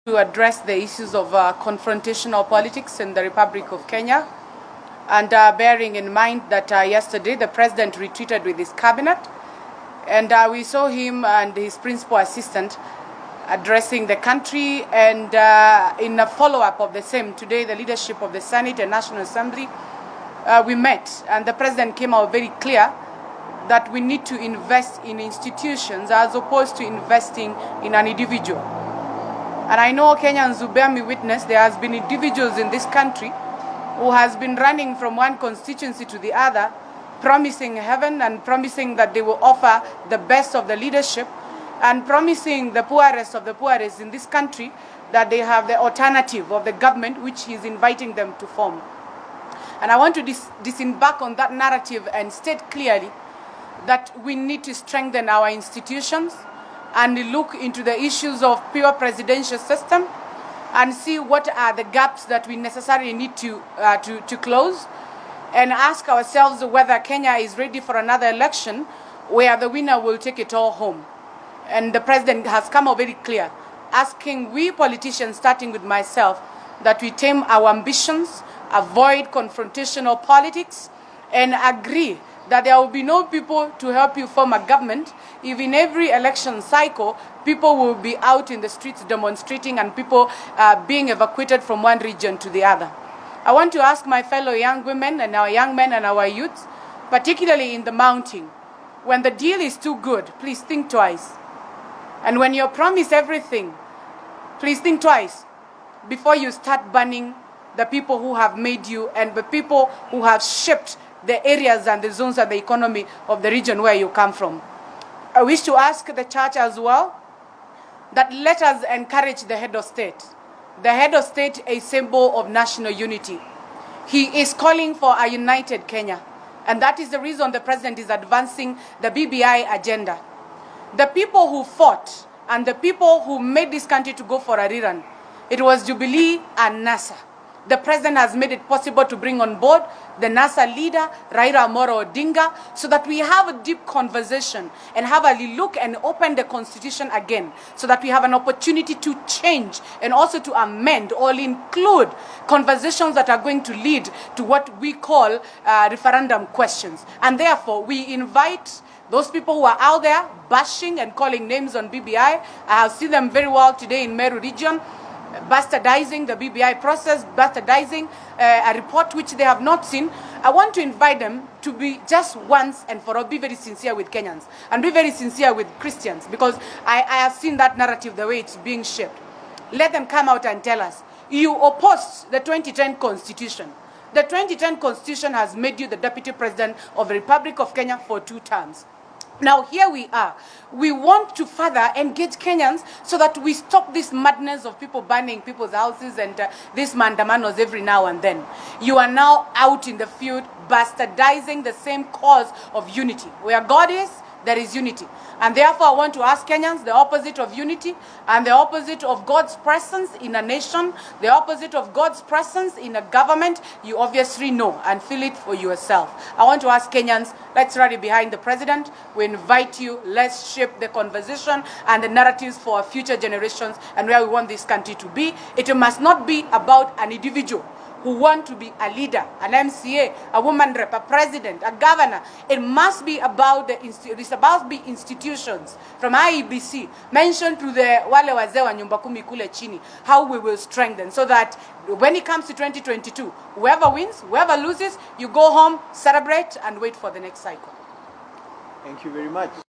to address the issues of confrontational politics in the Republic of Kenya, and bearing in mind that yesterday the president retreated with his cabinet, and we saw him and his principal assistant addressing the country, and in a follow-up of the same, today the leadership of the Senate and National Assembly, we met, and the president came out very clear that we need to invest in institutions as opposed to investing in an individual. And I know Kenyans who bear me witness, there has been individuals in this country who has been running from one constituency to the other, promising heaven and promising that they will offer the best of the leadership, and promising the poorest of the poorest in this country that they have the alternative of the government which he is inviting them to form. And I want to disembark on that narrative and state clearly that we need to strengthen our institutions and look into the issues of pure presidential system and see what are the gaps that we necessarily need to close, and ask ourselves whether Kenya is ready for another election where the winner will take it all home. And the president has come out very clear, asking we politicians, starting with myself, that we tame our ambitions, avoid confrontational politics, and agree that there will be no people to help you form a government if in every election cycle people will be out in the streets demonstrating and people being evacuated from one region to the other. I want to ask my fellow young women and our young men and our youths, particularly in the mountain, when the deal is too good, please think twice. And when you're promised everything, please think twice before you start banning the people who have made you and the people who have shaped the areas and the zones and the economy of the region where you come from. I wish to ask the church as well that let us encourage the head of state. The head of state is a symbol of national unity. He is calling for a united Kenya, and that is the reason the president is advancing the BBI agenda. The people who fought and the people who made this country to go for a rerun, it was Jubilee and NASA. The president has made it possible to bring on board the NASA leader, Raila Amolo Odinga, so that we have a deep conversation and have a look and open the constitution again, so that we have an opportunity to change and also to amend or include conversations that are going to lead to what we call referendum questions. And therefore, we invite those people who are out there bashing and calling names on BBI. I have seen them very well today in Meru region, bastardizing the BBI process, bastardizing a report which they have not seen. I want to invite them to be just once and for all, be very sincere with Kenyans and be very sincere with Christians, because I have seen that narrative the way it's being shaped. Let them come out and tell us, you opposed the 2010 Constitution. The 2010 Constitution has made you the Deputy President of the Republic of Kenya for 2 terms. Now here we are. We want to further engage Kenyans so that we stop this madness of people burning people's houses and these mandamanos every now and then. You are now out in the field bastardizing the same cause of unity. Where God is, there is unity. And therefore I want to ask Kenyans, the opposite of unity and the opposite of God's presence in a nation, the opposite of God's presence in a government, you obviously know and feel it for yourself. I want to ask Kenyans, let's rally behind the president. We invite you, let's shape the conversation and the narratives for our future generations and where we want this country to be. It must not be about an individual who want to be a leader, an MCA, a woman rep, a president, a governor. It must be about it's about the institutions from IEBC, mentioned to the wale wazee wa nyumba kumi kule chini, how we will strengthen so that when it comes to 2022, whoever wins, whoever loses, you go home, celebrate, and wait for the next cycle. Thank you very much.